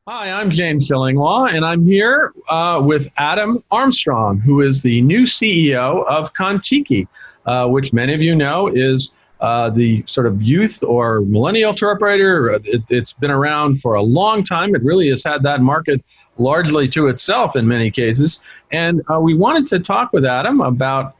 Hi, I'm James Shillinglaw, and I'm here with Adam Armstrong, who is the new CEO of Contiki, which many of you know is the sort of youth or millennial tour operator. It's been around for a long time. It really has had that market largely to itself in many cases. And we wanted to talk with Adam about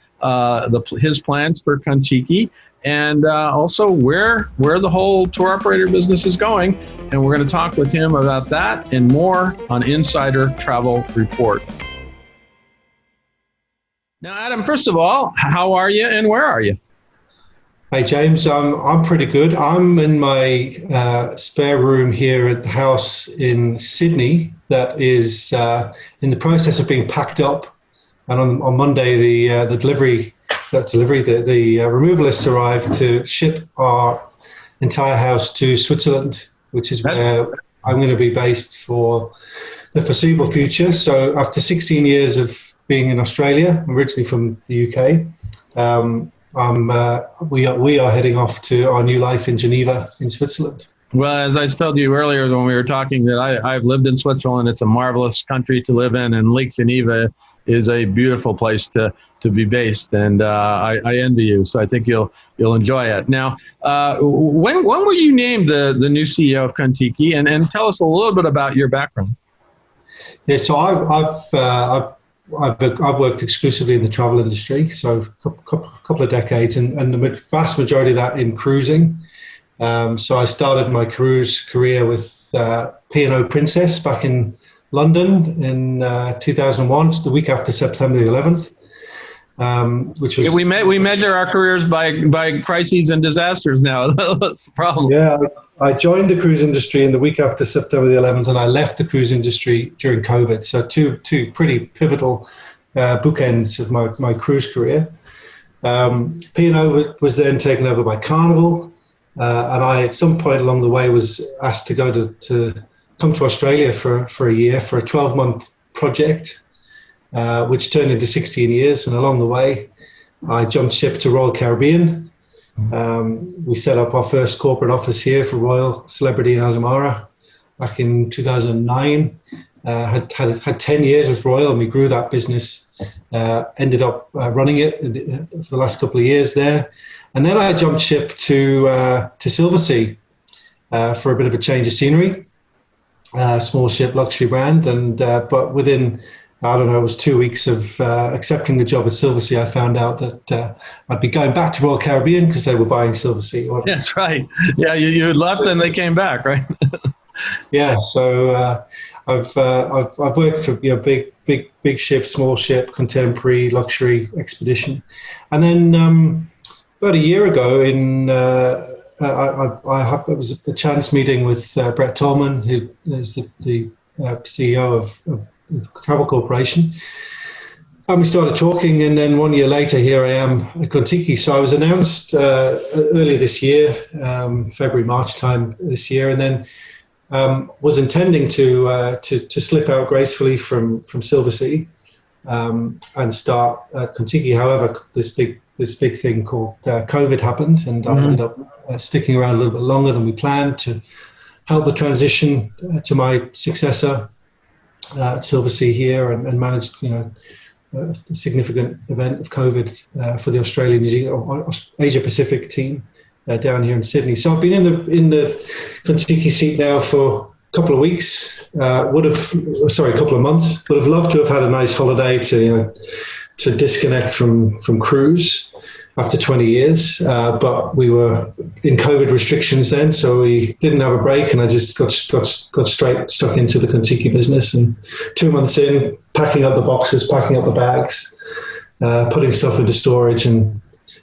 his plans for Contiki and also where the whole tour operator business is going. And we're going to talk with him about that and more on Insider Travel Report. Now, Adam, first of all, how are you and where are you? Hey James, I'm pretty good. I'm in my spare room here at the house in Sydney that is in the process of being packed up. And on Monday, the removalists arrived to ship our entire house to Switzerland, which is where I'm going to be based for the foreseeable future. So after 16 years of being in Australia, originally from the UK, we are heading off to our new life in Geneva, in Switzerland. Well, as I told you earlier when we were talking, that I've lived in Switzerland. It's a marvelous country to live in, and Lake Geneva is a beautiful place to be based, and I envy you. So I think you'll enjoy it. Now, when were you named the new CEO of Contiki, and tell us a little bit about your background? Yeah, so I've worked exclusively in the travel industry, so a couple of decades, and the vast majority of that in cruising. So I started my cruise career with P&O Princess back in London in 2001, the week after September the 11th. Which was we measure our careers by crises and disasters now. That's the problem. Yeah, I joined the cruise industry in the week after September the 11th, and I left the cruise industry during COVID. So two pretty pivotal bookends of my cruise career. P&O was then taken over by Carnival, and I at some point along the way was asked to go to come to Australia for a year for a 12-month project. Which turned into 16 years. And along the way, I jumped ship to Royal Caribbean. We set up our first corporate office here for Royal Celebrity in Azamara back in 2009. Had 10 years with Royal, and we grew that business. Ended up running it for the last couple of years there. And then I jumped ship to Silversea for a bit of a change of scenery. Small ship luxury brand, and but within, I don't know, it was 2 weeks of accepting the job at Silversea, I found out that I'd be going back to Royal Caribbean because they were buying Silversea. That's right. Yeah, you had left and they came back, right? Yeah. So I've worked for big ship, small ship, contemporary, luxury, expedition, and then about a year ago, it was a chance meeting with Brett Tolman, who is the CEO of Travel Corporation, and we started talking, and then 1 year later here I am at Contiki. So I was announced early this year, February, March time this year, and then was intending to slip out gracefully from Silversea and start at Contiki. However, this big thing called COVID happened, and I ended up sticking around a little bit longer than we planned to help the transition to my successor at Silversea here, and managed a significant event of COVID for the Australian, New Zealand, Asia Pacific team down here in Sydney. So I've been in the Contiki seat now for a couple of weeks. A couple of months. Would have loved to have had a nice holiday to disconnect from cruise after 20 years, but we were in COVID restrictions then, so we didn't have a break, and I just got straight stuck into the Contiki business. And 2 months in, packing up the boxes, packing up the bags, putting stuff into storage, and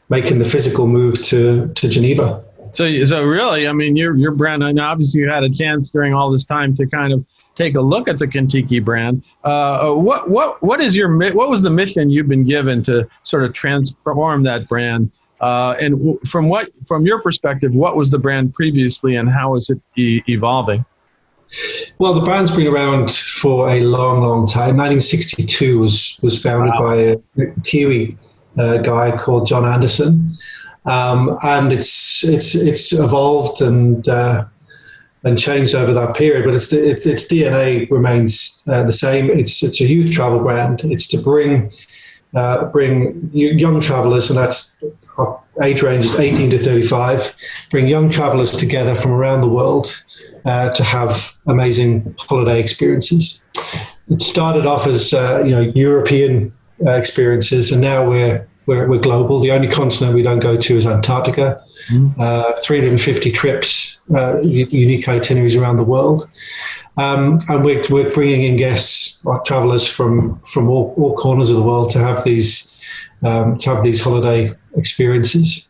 making the physical move to Geneva. So really, I mean, your brand, and obviously you had a chance during all this time to kind of take a look at the Contiki brand. What was the mission you've been given to sort of transform that brand? And from your perspective, what was the brand previously, and how is it evolving? Well, the brand's been around for a long, long time. 1962 was founded by a Kiwi guy called John Anderson, and it's evolved and and changed over that period, but its DNA remains the same. It's a youth travel brand. It's to bring young travelers, and that's our age range is 18 to 35. Bring young travelers together from around the world to have amazing holiday experiences. It started off as European experiences, and now we're global. The only continent we don't go to is Antarctica. 350 trips, unique itineraries around the world, and we're bringing in guests, travelers from all corners of the world to have these holiday experiences.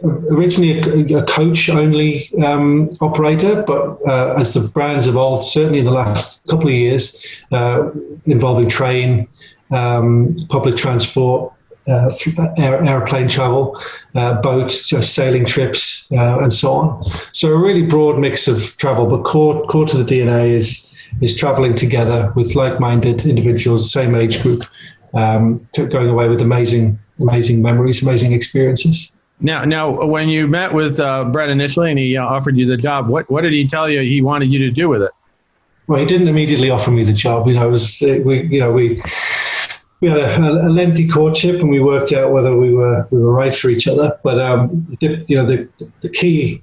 Originally a coach-only operator, but as the brand's evolved, certainly in the last couple of years, involving train, public transport, airplane travel, boat, sailing trips, and so on. So a really broad mix of travel, but core to the DNA is traveling together with like-minded individuals, same age group, going away with amazing memories, amazing experiences. Now, when you met with Brett initially and he offered you the job, what did he tell you he wanted you to do with it? Well, he didn't immediately offer me the job. We had a lengthy courtship, and we worked out whether we were right for each other. But the key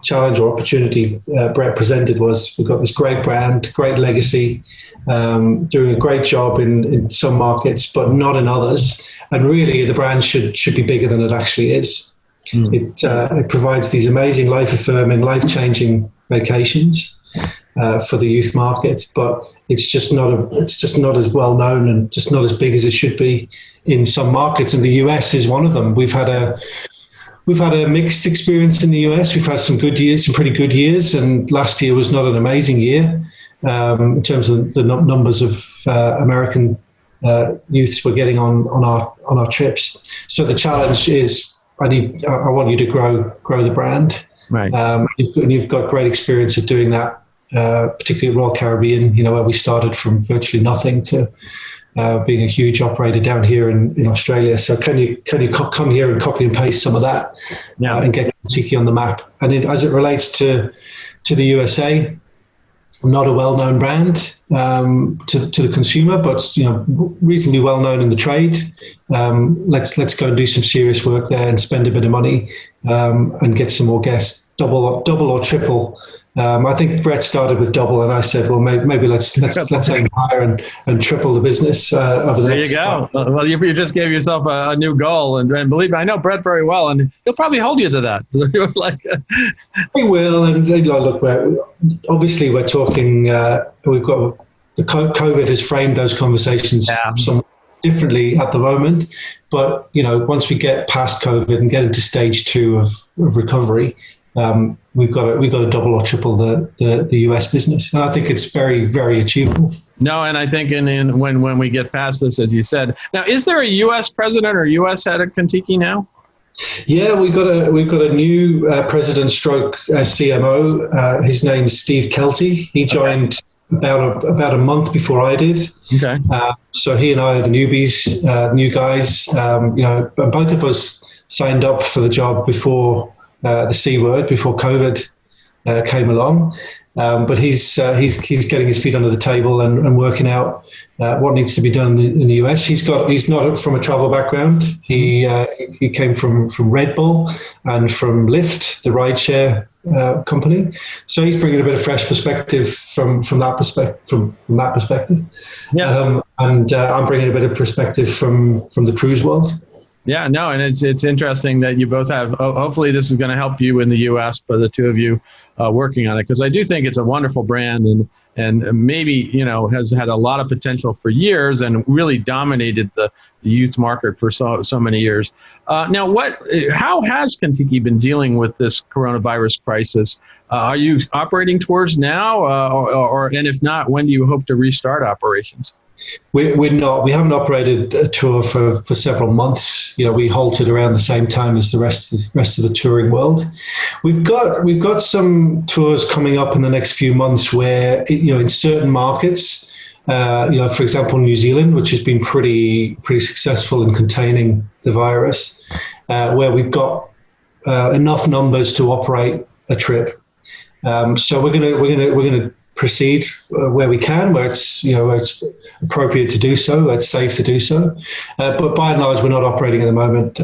challenge or opportunity Brett presented was, we've got this great brand, great legacy, doing a great job in some markets, but not in others. And really, the brand should be bigger than it actually is. It provides these amazing, life-affirming, life-changing vacations for the youth market, but it's just not as well known and just not as big as it should be in some markets. And the US is one of them. We've had a mixed experience in the US. We've had some good years, some pretty good years, and last year was not an amazing year in terms of the numbers of American youths we're getting on our trips. So the challenge is, I want you to grow the brand. Right. You've got great experience of doing that. Particularly at Royal Caribbean, where we started from virtually nothing to being a huge operator down here in Australia. So can you come here and copy and paste some of that and get Contiki on the map? And as it relates to the USA, not a well-known brand to the consumer, but reasonably well-known in the trade. Let's go and do some serious work there and spend a bit of money and get some more guests, double or triple. I think Brett started with double, and I said, well, maybe let's aim higher and triple the business over the next. There you go. Well, you just gave yourself a new goal, and believe me, I know Brett very well, and he'll probably hold you to that. He will, and look, obviously we're talking. We've got the COVID has framed those conversations somewhat differently at the moment, but once we get past COVID and get into stage 2 of recovery. We've got to double or triple the US business, and I think it's very, very achievable. No, and I think when we get past this, as you said, now is there a US president or US head of Contiki now? Yeah, we've got a new president stroke CMO. His name's Steve Kelty. He joined about a month before I did. Okay. So he and I are the newbies, new guys. Both of us signed up for the job before. The C word before COVID came along, but he's getting his feet under the table and working out what needs to be done in the US. He's not from a travel background. He came from Red Bull and from Lyft, the rideshare company. So he's bringing a bit of fresh perspective from that perspective. Yeah. And I'm bringing a bit of perspective from the cruise world. Yeah, no, and it's interesting that you both have. Hopefully, this is going to help you in the U.S. for the two of you working on it, because I do think it's a wonderful brand and maybe has had a lot of potential for years and really dominated the youth market for so many years. Now, how has Contiki been dealing with this coronavirus crisis? Are you operating tours now, and if not, when do you hope to restart operations? We're not. We haven't operated a tour for several months. We halted around the same time as the rest of the touring world. We've got some tours coming up in the next few months where in certain markets, for example, New Zealand, which has been pretty successful in containing the virus, where we've got enough numbers to operate a trip. So we're gonna proceed where we can, where it's appropriate to do so, where it's safe to do so. But by and large, we're not operating at the moment.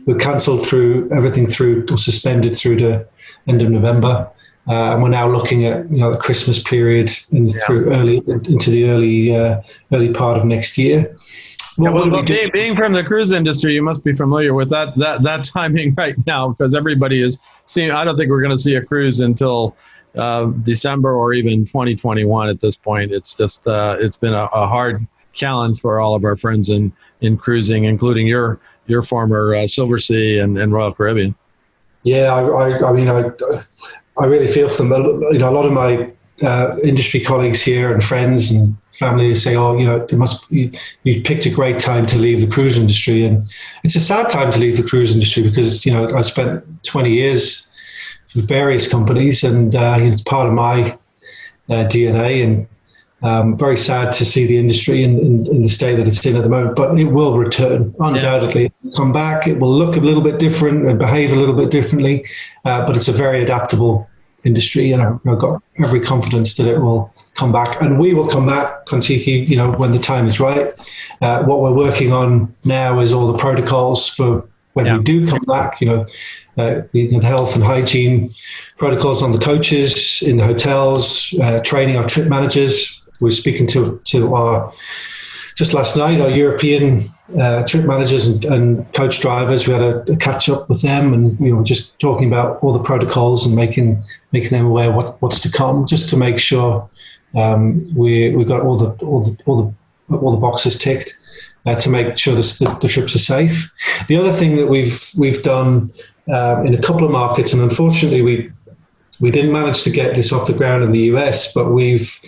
We're cancelled or suspended through the end of November, and we're now looking at the Christmas period through into the early part of next year. Being from the cruise industry, you must be familiar with that timing right now, because everybody is seeing. I don't think we're going to see a cruise until December or even 2021 at this point. It's just it's been a hard challenge for all of our friends in cruising, including your former Silver Sea and Royal Caribbean. Yeah, I really feel for them. A lot of my industry colleagues here and friends and family say, you picked a great time to leave the cruise industry. And it's a sad time to leave the cruise industry because, I spent 20 years with various companies, and it's part of my DNA, and very sad to see the industry in the state that it's in at the moment, but it will return, undoubtedly. It will come back. It will look a little bit different and behave a little bit differently, but it's a very adaptable industry, and I've got every confidence that it will come back, and we will come back, Contiki, when the time is right. What we're working on now is all the protocols for when we do come back, the health and hygiene protocols on the coaches, in the hotels, training our trip managers. We're speaking to just last night, our European trip managers and coach drivers. We had a catch up with them, and we were just talking about all the protocols and making them aware what's to come, just to make sure we got all the boxes ticked to make sure the trips are safe. The other thing that we've done in a couple of markets, and unfortunately we didn't manage to get this off the ground in the US, but we've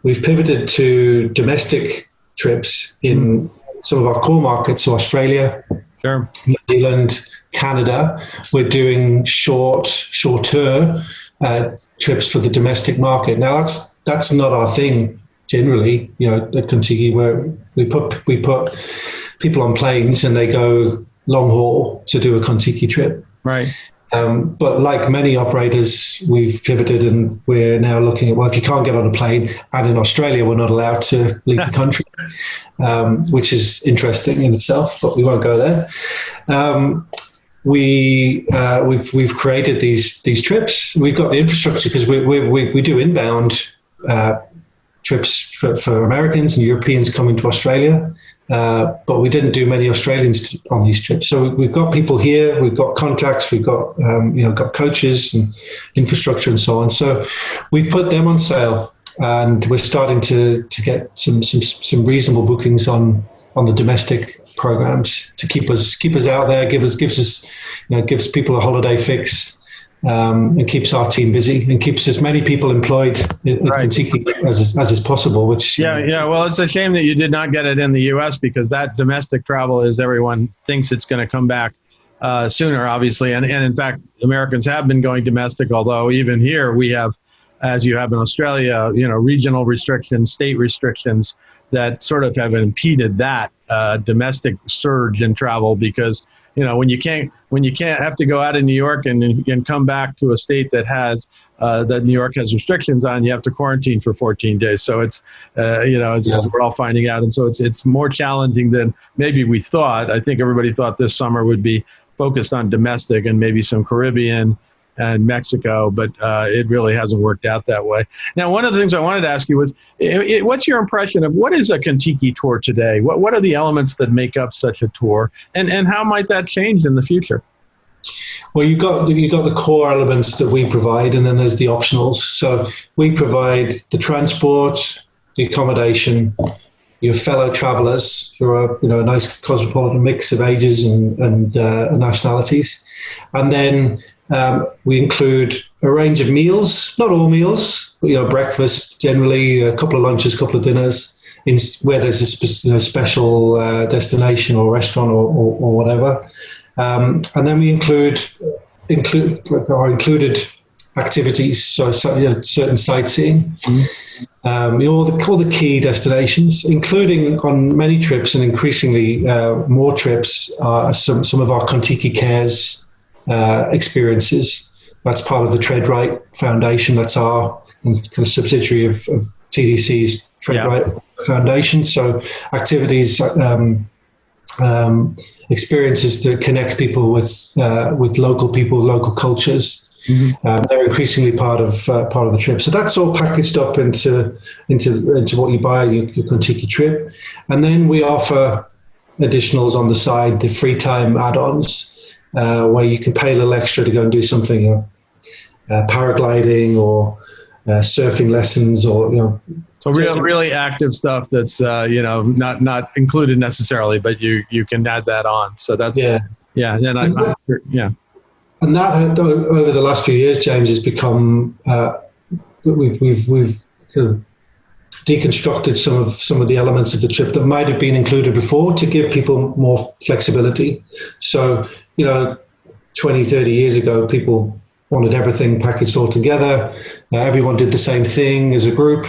pivoted to domestic trips in some of our core markets, so Australia, sure, New Zealand, Canada. We're doing shorter trips for the domestic market. Now that's not our thing generally, at Contiki, where we put people on planes and they go long haul to do a Contiki trip. Right. But like many operators, we've pivoted, and we're now looking at, if you can't get on a plane, and in Australia we're not allowed to leave the country, which is interesting in itself, but we won't go there. We've created these trips. We've got the infrastructure because we do inbound trips for Americans and Europeans coming to Australia. But we didn't do many Australians on these trips. So we've got people here, we've got contacts, we've got got coaches and infrastructure and so on. So we've put them on sale, and we're starting to get some reasonable bookings on the domestic programs to keep us out there, gives people a holiday fix. And keeps our team busy and keeps as many people employed in Contiki as is possible. Which well, it's a shame that you did not get it in the U.S. because that domestic travel is, everyone thinks it's going to come back sooner, obviously, and in fact, Americans have been going domestic. Although even here we have, as you have in Australia, regional restrictions, state restrictions that sort of have impeded that domestic surge in travel because. When you can't have to go out of New York and come back to a state that has that New York has restrictions on, you have to quarantine for 14 days. So it's as we're all finding out, and so it's more challenging than maybe we thought. I think everybody thought this summer would be focused on domestic and maybe some Caribbean and Mexico, but it really hasn't worked out that way. Now, one of the things I wanted to ask you was, what's your impression of what is a Contiki tour today? What are the elements that make up such a tour, and how might that change in the future? Well, you've got the core elements that we provide, and then there's the optionals. So we provide the transport, the accommodation, your fellow travellers who are a nice cosmopolitan mix of ages and nationalities, and then we include a range of meals, not all meals, but, breakfast generally, a couple of lunches, a couple of dinners, where there's a special destination or restaurant or whatever. And then we include our included activities, so certain sightseeing, all the key destinations, including on many trips and increasingly more trips, some of our Contiki Cares experiences. That's part of the Tread Right Foundation. That's our kind of subsidiary of TDC's Tread Right Foundation. So activities, experiences that connect people with local people, local cultures. Mm-hmm. They're increasingly part of the trip. So that's all packaged up into what you buy your Contiki trip, and then we offer additionals on the side, the free time add-ons, where you can pay a little extra to go and do something, paragliding or surfing lessons, or So really active stuff that's not included necessarily, but you can add that on. So that's And that over the last few years, James, has become we've kind of deconstructed some of the elements of the trip that might have been included before to give people more flexibility. So 20, 30 years ago, people wanted everything packaged all together. Everyone did the same thing as a group.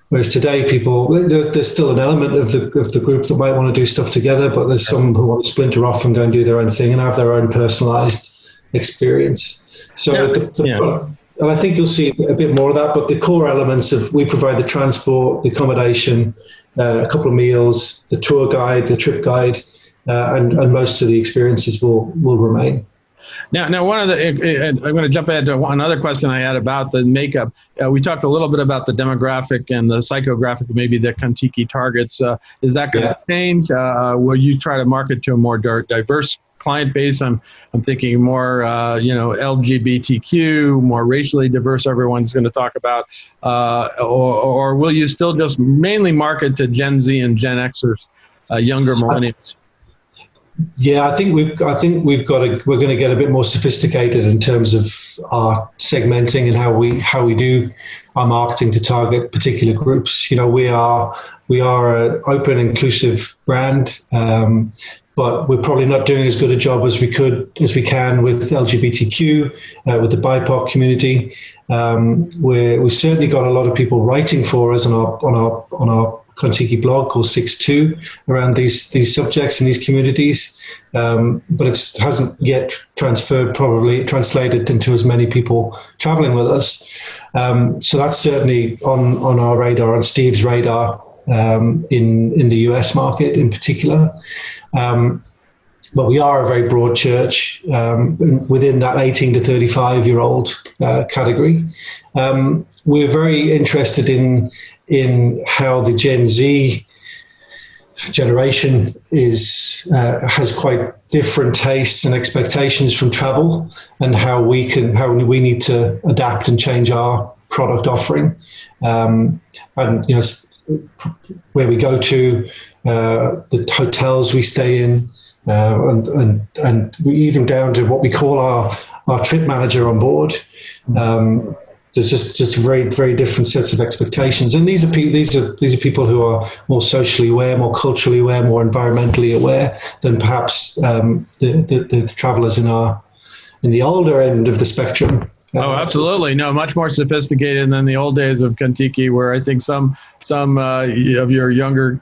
Whereas today, there's still an element of the group that might want to do stuff together, but there's some who want to splinter off and go and do their own thing and have their own personalized experience. So and I think you'll see a bit more of that, but the core elements of, we provide the transport, the accommodation, a couple of meals, the tour guide, the trip guide, and most of the experiences will remain. Now, I'm going to jump ahead to another question I had about the makeup. We talked a little bit about the demographic and the psychographic, maybe the Contiki targets. Is that going to change? Will you try to market to a more diverse client base? I'm thinking more, LGBTQ, more racially diverse. Everyone's going to talk about, or will you still just mainly market to Gen Z and Gen Xers, younger millennials? Yeah, I think we're going to get a bit more sophisticated in terms of our segmenting and how we do our marketing to target particular groups. We are an open, inclusive brand, but we're probably not doing as good a job as we can with LGBTQ, with the BIPOC community. We certainly got a lot of people writing for us on our Contiki blog called 6.2 around these subjects in these communities, but it hasn't yet translated into as many people traveling with us. So that's certainly on our radar, on Steve's radar, in the US market in particular. But we are a very broad church within that 18 to 35-year-old category. We're very interested in how the Gen Z generation has quite different tastes and expectations from travel, and how we need to adapt and change our product offering. And where we go to, the hotels we stay in, and even down to what we call our trip manager on board. There's just very, very different sets of expectations, and these are people who are more socially aware, more culturally aware, more environmentally aware than perhaps the travellers in the older end of the spectrum. Oh, absolutely. No, much more sophisticated than the old days of Contiki, where I think some of your younger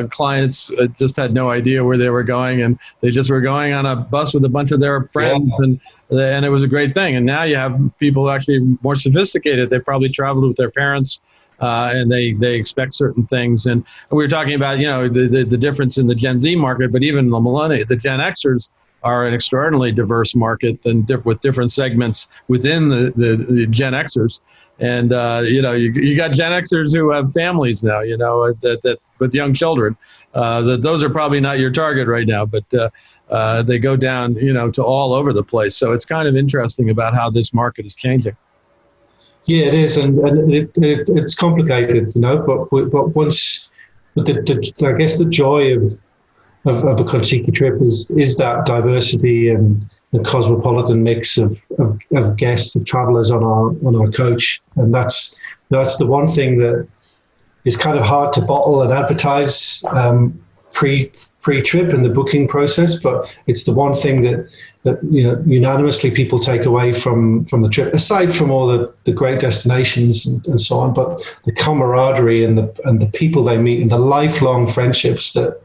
clients just had no idea where they were going, and they just were going on a bus with a bunch of their friends, and it was a great thing. And now you have people actually more sophisticated. They probably traveled with their parents, and they expect certain things. And we were talking about the difference in the Gen Z market, but even the Gen Xers are an extraordinarily diverse market and with different segments within the Gen Xers. And you got Gen Xers who have families now, that with young children. Those are probably not your target right now, but they go down, to all over the place. So it's kind of interesting about how this market is changing. Yeah, it is, and it's complicated, But once, I guess the joy of a Contiki trip is that diversity and the cosmopolitan mix of guests, of travellers on our coach, and that's the one thing that is kind of hard to bottle and advertise pre-trip in the booking process, but it's the one thing that unanimously people take away from the trip, aside from all the great destinations and so on. But the camaraderie and the people they meet and the lifelong friendships that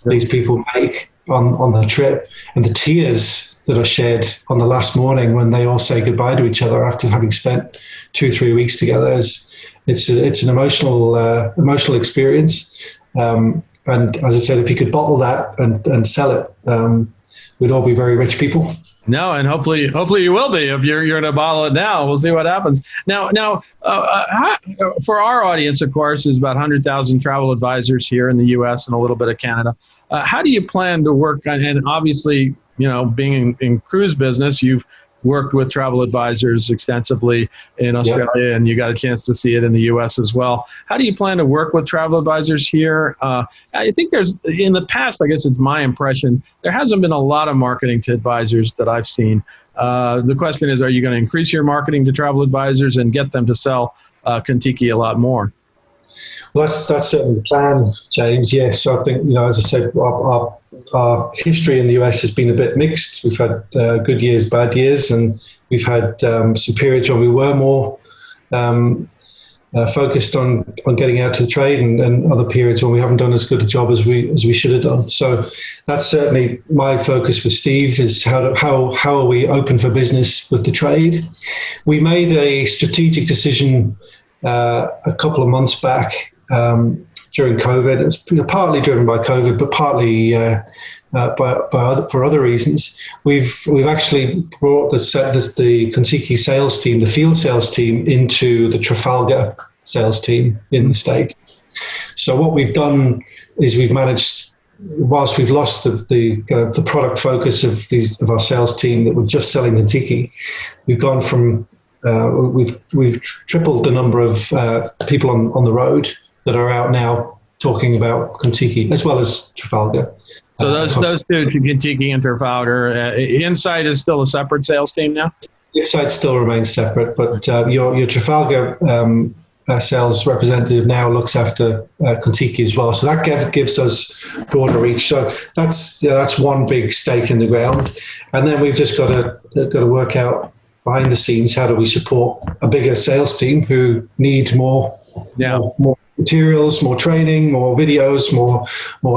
these people make on the trip, and the tears that are shared on the last morning when they all say goodbye to each other after having spent 2-3 weeks together. It's an emotional experience. And as I said, if you could bottle that and sell it, we'd all be very rich people. No, and hopefully you will be if you're going to bottle it now. We'll see what happens. Now, for our audience, of course, there's about 100,000 travel advisors here in the U.S. and a little bit of Canada. How do you plan to work? And obviously, being in cruise business, you've worked with travel advisors extensively in Australia, and you got a chance to see it in the U.S. as well. How do you plan to work with travel advisors here? I think in the past, I guess it's my impression, there hasn't been a lot of marketing to advisors that I've seen. The question is, are you going to increase your marketing to travel advisors and get them to sell Contiki a lot more? Well, that's certainly the plan, James. Yes, I think, as I said, our history in the US has been a bit mixed. We've had good years, bad years, and we've had some periods where we were more focused on getting out to the trade, and other periods when we haven't done as good a job as we should have done. So that's certainly my focus with Steve, is how are we open for business with the trade. We made a strategic decision a couple of months back during COVID. It was partly driven by COVID, but partly for other reasons. We've actually brought the Contiki sales team, the field sales team, into the Trafalgar sales team in the States. So what we've done is we've managed, whilst we've lost the product focus of our sales team that were just selling Contiki, we've gone from we've tripled the number of people on the road that are out now talking about Contiki, as well as Trafalgar. So those two, Contiki and Trafalgar, Insight is still a separate sales team now? Insight still remains separate, but your Trafalgar sales representative now looks after Contiki as well. So that gives us broader reach. So that's one big stake in the ground. And then we've just got to work out behind the scenes, how do we support a bigger sales team who need more materials, more training, more videos, more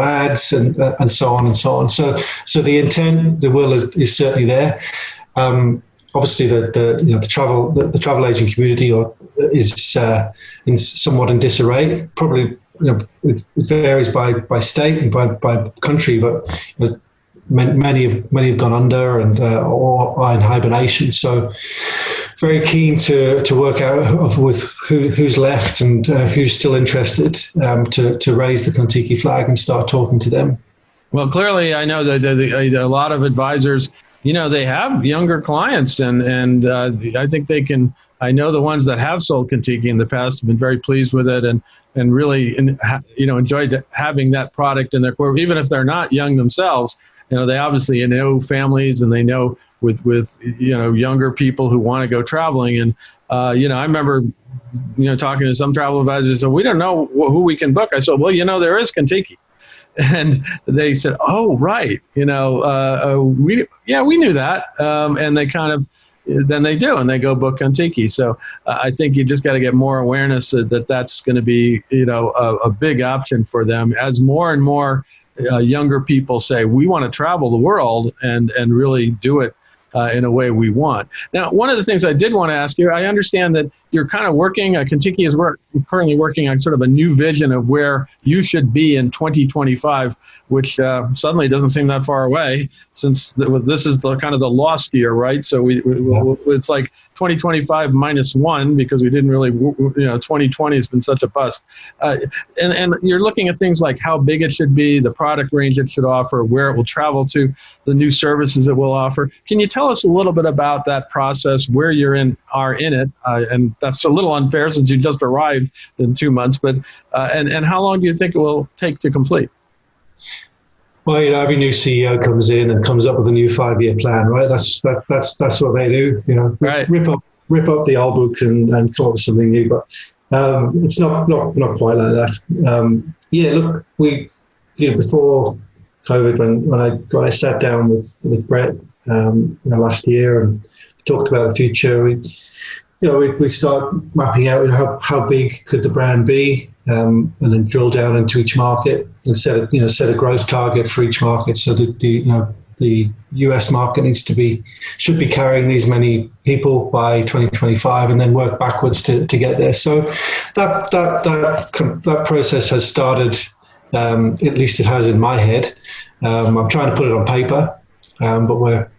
ads, and so on and so on. So the intent, the will is certainly there. Obviously, the travel agent community is somewhat in disarray. Probably it varies by state and by country, but many have gone under or are in hibernation. So very keen to work out with who's left and who's still interested, to raise the Contiki flag and start talking to them. Well, clearly, I know that a lot of advisors, they have younger clients, and I think they can. I know the ones that have sold Contiki in the past have been very pleased with it, and really enjoyed having that product in their core, even if they're not young themselves. They obviously know families, and they know with younger people who want to go traveling. And I remember talking to some travel advisors. So we don't know who we can book. I said, well, there is Contiki, and they said, oh right, we knew that, and they kind of. Then they do, and they go book Contiki. So I think you just got to get more awareness that that's going to be a big option for them as more and more younger people say, we want to travel the world and really do it in a way we want. Now, one of the things I did want to ask you, I understand that you're kind of working, Contiki is currently working on sort of a new vision of where you should be in 2025, which suddenly doesn't seem that far away, since this is the kind of the lost year, right? So it's like 2025 -1, because we didn't really, 2020 has been such a bust. And you're looking at things like how big it should be, the product range it should offer, where it will travel to, the new services it will offer. Can you tell us a little bit about that process, where you're are in it? And that's a little unfair since you just arrived in 2 months, but and how long do you think it will take to complete? Well, every new CEO comes in and comes up with a new 5-year plan, right? That's what they do. Right. Rip up the old book and come up with something new. But it's not quite like that. Look, we before COVID, when I sat down with Brett last year and talked about the future, we start mapping out how big could the brand be, and then drill down into each market and set a growth target for each market, so that the the US market should be carrying these many people by 2025, and then work backwards to get there. So that process has started. At least it has in my head. I'm trying to put it on paper, but we're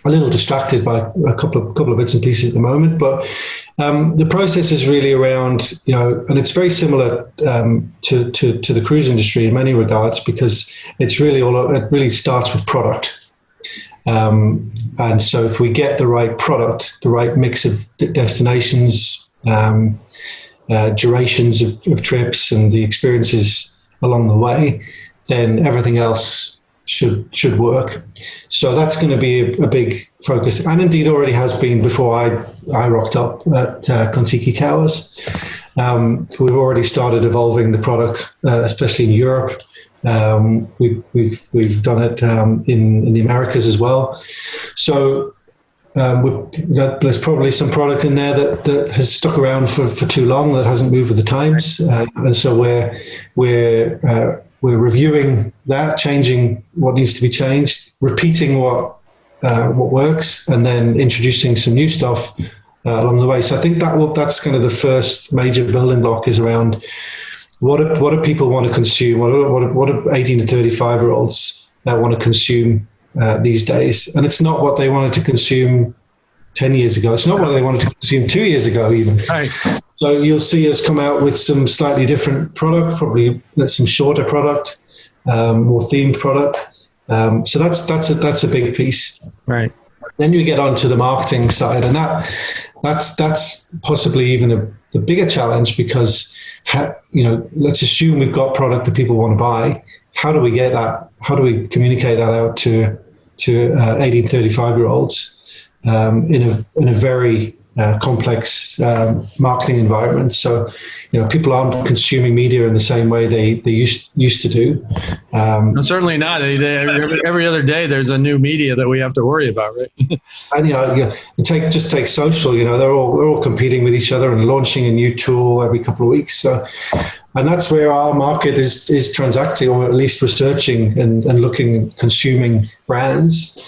a little distracted by a couple of bits and pieces at the moment. But the process is really around, and it's very similar to the cruise industry in many regards, because it really starts with product. And so if we get the right product, the right mix of destinations, durations of trips, and the experiences along the way, then everything else should work. So that's going to be a big focus, and indeed already has been before I rocked up at Contiki Towers. We've already started evolving the product, especially in Europe. We've done it in the Americas as well. So there's probably some product in there that has stuck around for too long, that hasn't moved with the times, and so we're reviewing that, changing what needs to be changed, repeating what works, and then introducing some new stuff along the way. So I think that's kind of the first major building block, is around what do people want to consume? What do 18 to 35-year-olds want to consume these days? And it's not what they wanted to consume 10 years ago. It's not what they wanted to consume 2 years ago even. Right. So you'll see us come out with some slightly different product, probably some shorter product, more themed product. So that's a big piece. Right. Then you get onto the marketing side, and that's possibly even the bigger challenge, because let's assume we've got product that people want to buy. How do we get that? How do we communicate that out to 18, 35-year-olds in a very complex marketing environment? So people aren't consuming media in the same way they used to do. No, certainly not. Every other day there's a new media that we have to worry about, right? And take social. They're all competing with each other and launching a new tool every couple of weeks. So, and that's where our market is transacting, or at least researching and looking and consuming brands.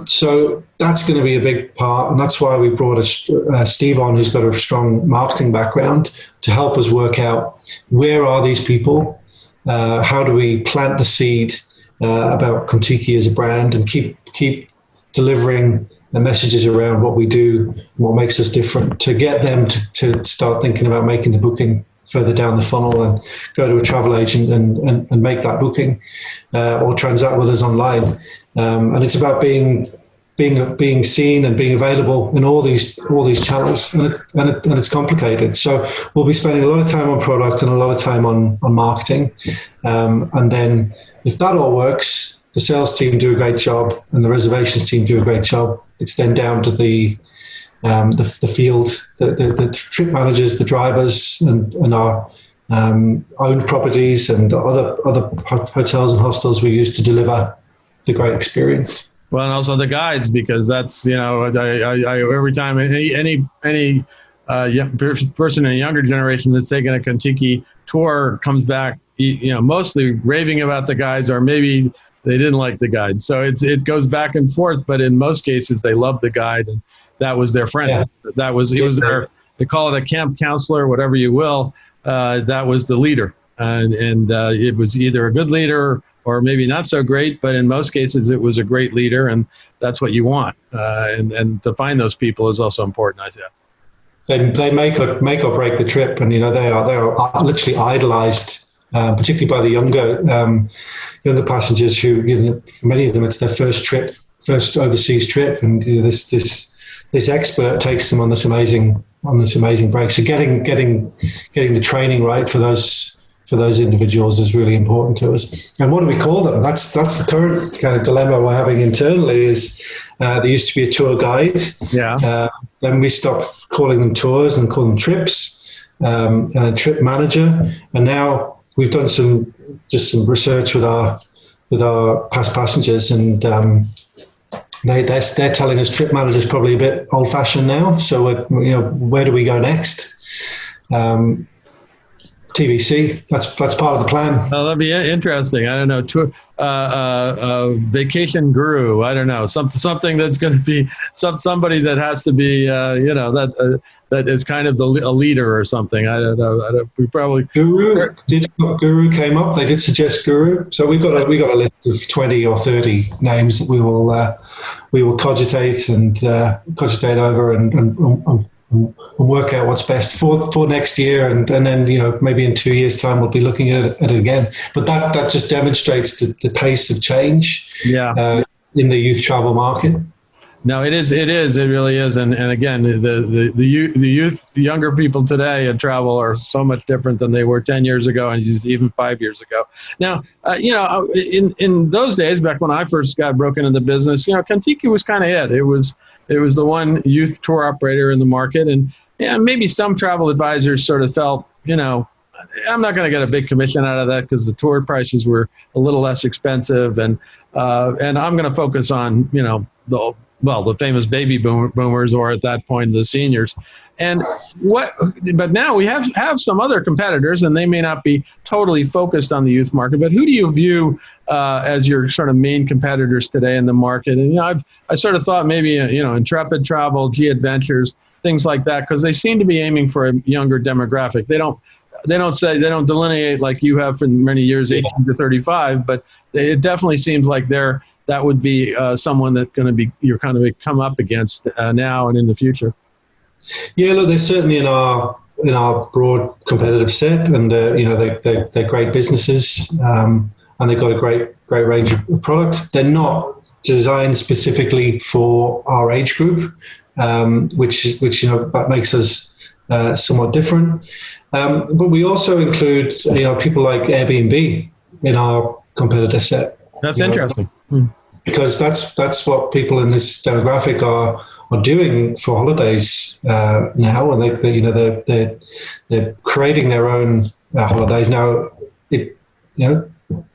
So that's going to be a big part, and that's why we brought Steve on, who's got a strong marketing background, to help us work out where are these people, how do we plant the seed about Contiki as a brand, and keep delivering the messages around what we do, what makes us different, to get them to start thinking about making the booking further down the funnel, and go to a travel agent and make that booking, or transact with us online. And it's about being seen and being available in all these channels, and it's complicated. So we'll be spending a lot of time on product and a lot of time on marketing, and then if that all works, the sales team do a great job and the reservations team do a great job. It's then down to the field, the trip managers, the drivers, and our owned properties and other hotels and hostels we use to deliver the great experience. Well, and also the guides, because that's, I every time any person in a younger generation that's taken a Contiki tour comes back, mostly raving about the guides, or maybe they didn't like the guide. So it goes back and forth, but in most cases they love the guide, and that was their friend. Yeah. He was their, they call it a camp counselor, whatever you will. That was the leader, and it was either a good leader or maybe not so great, but in most cases it was a great leader, and that's what you want. And to find those people is also important, I said. They make or break the trip, and they are literally idolized, particularly by the younger passengers who, for many of them, it's their first overseas trip, and this expert takes them on this amazing break. So getting the training right for those individuals is really important to us. And what do we call them? That's the current kind of dilemma we're having internally. Is there used to be a tour guide. Yeah. Then we stopped calling them tours and call them trips, and a trip manager. And now we've done some research with our past passengers, and they're telling us trip manager is probably a bit old fashioned now. So where do we go next? TBC. That's part of the plan. Oh, that'd be interesting. I don't know. Vacation guru. I don't know. Something that's going to be somebody that has to be, that is kind of a leader or something. I don't know. We probably Guru came up. They did suggest Guru. So we got a list of 20 or 30 names that we will cogitate over and work out what's best for next year, and then maybe in 2 years' time we'll be looking at it again. But that just demonstrates the pace of change in the youth travel market. No, it is. It really is. And again, the youth, the younger people today in travel are so much different than they were 10 years ago and even 5 years ago. Now, in those days, back when I first got broken into business, Contiki was kind of it. It was the one youth tour operator in the market. And maybe some travel advisors sort of felt, I'm not going to get a big commission out of that because the tour prices were a little less expensive. And I'm going to focus on, the famous baby boomers, or at that point, the seniors. But now we have some other competitors, and they may not be totally focused on the youth market. But who do you view as your sort of main competitors today in the market? And I sort of thought maybe Intrepid Travel, G Adventures, things like that, because they seem to be aiming for a younger demographic. They don't delineate like you have for many years, 18 to 35, but it definitely seems like that would be someone that's going to be you're kind of come up against now and in the future. Yeah, look, they're certainly in our broad competitive set, and they're great businesses, and they've got a great range of product. They're not designed specifically for our age group, which that makes us somewhat different. But we also include people like Airbnb in our competitor set. That's interesting. Because that's what people in this demographic are doing for holidays now, and they're creating their own holidays now.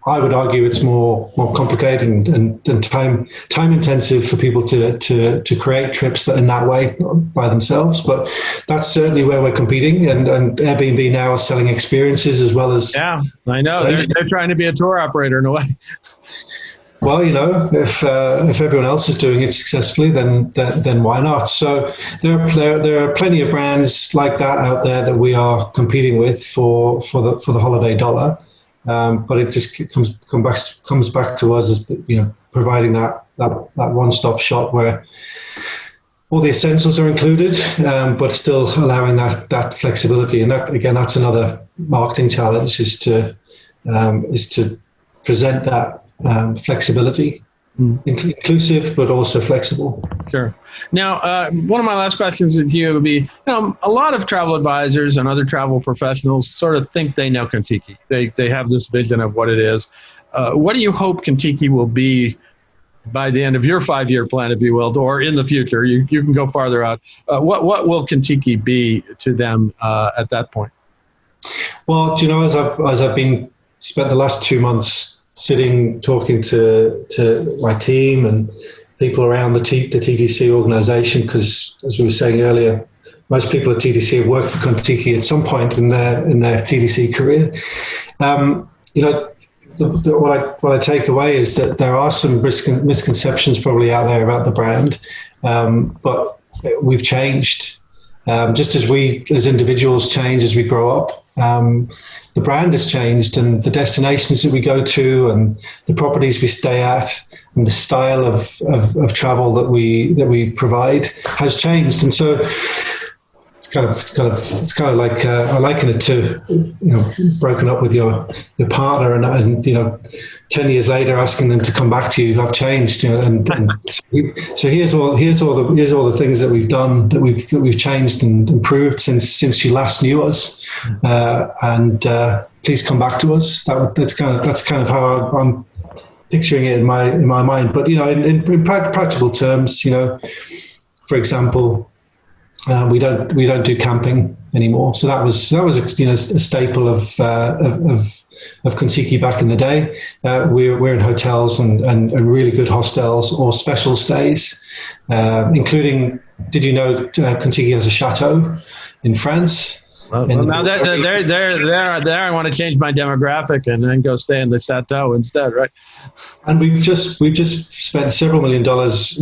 I would argue it's more complicated and time intensive for people to create trips in that way by themselves. But that's certainly where we're competing, and Airbnb now is selling experiences as well as. Yeah, I know they're trying to be a tour operator in a way. Well, if everyone else is doing it successfully, then why not? So there are plenty of brands like that out there that we are competing with for the holiday dollar, but it just comes back to us as providing that one-stop shop where all the essentials are included, but still allowing that flexibility. And that, again, that's another marketing challenge is to present that. Flexibility, inclusive, but also flexible. Sure. Now, one of my last questions to you would be, a lot of travel advisors and other travel professionals sort of think they know Contiki. They have this vision of what it is. What do you hope Contiki will be by the end of your 5-year plan, if you will, or in the future? You can go farther out. What will Contiki be to them at that point? Well, as I've been spent the last 2 months sitting, talking to my team and people around the TTC organization, because as we were saying earlier, most people at TTC have worked for Contiki at some point in their TTC career. What I take away is that there are some misconceptions probably out there about the brand, but we've changed. Just as we as individuals change as we grow up, the brand has changed, and the destinations that we go to and the properties we stay at and the style of travel that we provide has changed. And so it's kind of like I liken it to broken up with your partner and 10 years later asking them to come back to you. I've changed, and so here's all the things that we've done, that we've changed and improved since you last knew us, and please come back to us. That's kind of how I'm picturing it in my mind. But in practical terms, for example. We don't do camping anymore. So that was a staple of Contiki back in the day. We're in hotels and really good hostels or special stays, including. Did you know Contiki has a chateau in France? Well, now there, I want to change my demographic and then go stay in the chateau instead, right? And we've just spent several $1 million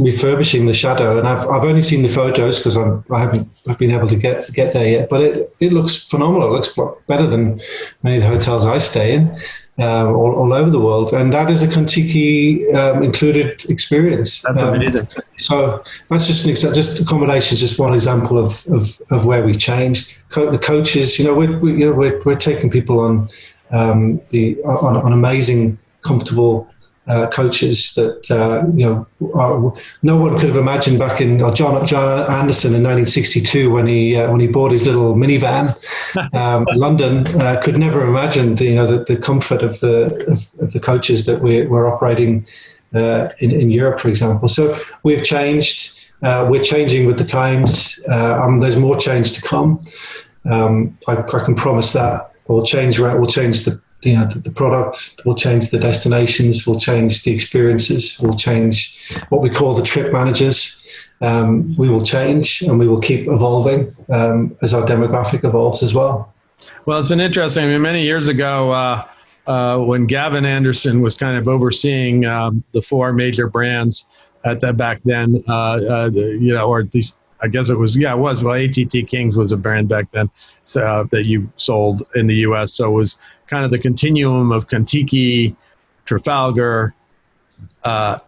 refurbishing the chateau, and I've only seen the photos because I haven't been able to get there yet. But it looks phenomenal. It looks better than many of the hotels I stay in. All over the world, and that is a Contiki included experience. That's amazing. So that's just a combination, just one example of where we've changed. The coaches, we're taking people on on amazing, comfortable coaches that no one could have imagined back in John Anderson in 1962 when he bought his little minivan in London could never imagine the comfort of the coaches that we're operating in Europe, for example. So we've changed. We're changing with the times. There's more change to come. I can promise that. We'll change the product, we'll change the destinations, we'll change the experiences, we'll change what we call the trip managers. We will change and we will keep evolving as our demographic evolves as well. Well, it's been interesting. I mean, many years ago, when Gavin Anderson was kind of overseeing the four major brands back then, or at least I guess it was. Well, ATT Kings was a brand back then that you sold in the U.S. So it was kind of the continuum of Contiki, Trafalgar,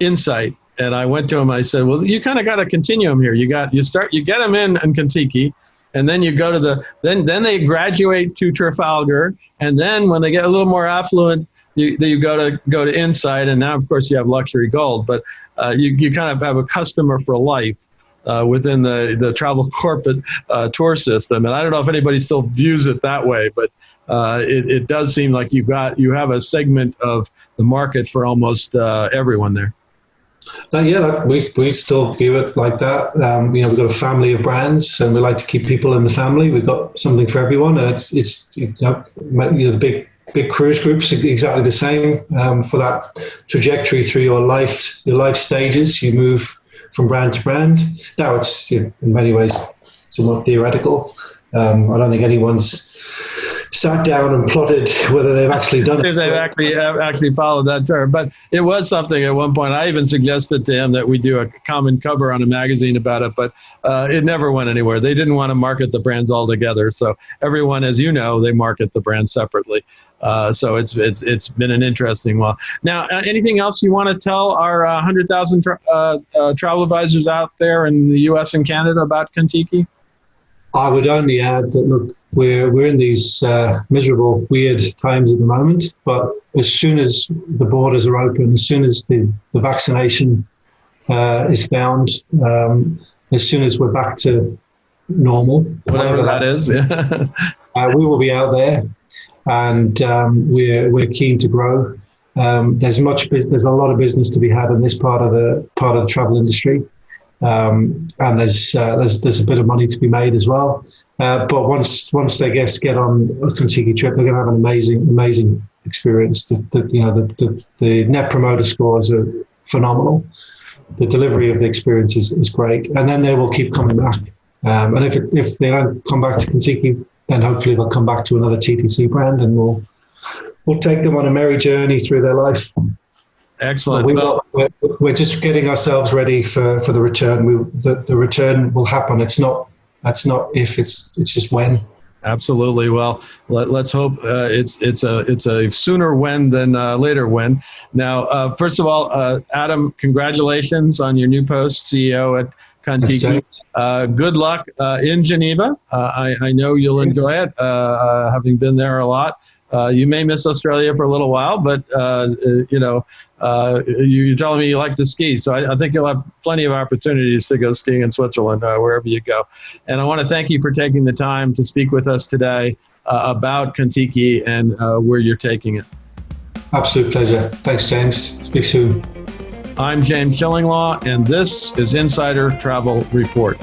Insight. And I went to him. I said, "Well, you kind of got a continuum here. You get them in Contiki, and then you go to then they graduate to Trafalgar, and then when they get a little more affluent, you go to Insight, and now of course you have Luxury Gold. But you kind of have a customer for life." Within the travel corporate tour system. And I don't know if anybody still views it that way, but it does seem like you have a segment of the market for almost everyone there. We still view it like that. We've got a family of brands, and we like to keep people in the family. We've got something for everyone. The big cruise groups are exactly the same. For that trajectory through your life stages, you move from brand to brand. Now it's in many ways somewhat theoretical. I don't think anyone's sat down and plotted whether they've actually done it. They've actually followed that term, but it was something at one point. I even suggested to him that we do a common cover on a magazine about it, but it never went anywhere. They didn't want to market the brands all together. So everyone, as you know, they market the brands separately. So it's been an interesting one. Now, anything else you want to tell our 100,000 travel advisors out there in the U.S. and Canada about Contiki? I would only add that, look, we're in these miserable, weird times at the moment, but as soon as the borders are open, as soon as the vaccination is found, as soon as we're back to normal, whatever that is, we will be out there, and we're keen to grow. There's a lot of business to be had in this part of the travel industry. And there's a bit of money to be made as well. But once they get on a Contiki trip, they're going to have an amazing experience. The net promoter scores are phenomenal. The delivery of the experience is great, and then they will keep coming back. And if they don't come back to Contiki, then hopefully they'll come back to another TTC brand, and we'll take them on a merry journey through their life. Excellent. We're just getting ourselves ready for the return. The return will happen. It's not if, it's just when. Absolutely. Well, let's hope it's a sooner when than later when. Now, first of all, Adam, congratulations on your new post, CEO at Contiki. Good luck in Geneva. I know you'll enjoy it, having been there a lot. You may miss Australia for a little while, but you're telling me you like to ski, so I think you'll have plenty of opportunities to go skiing in Switzerland, wherever you go. And I want to thank you for taking the time to speak with us today about Contiki and where you're taking it. Absolute pleasure. Thanks, James. Speak soon. I'm James Shillinglaw, and this is Insider Travel Report.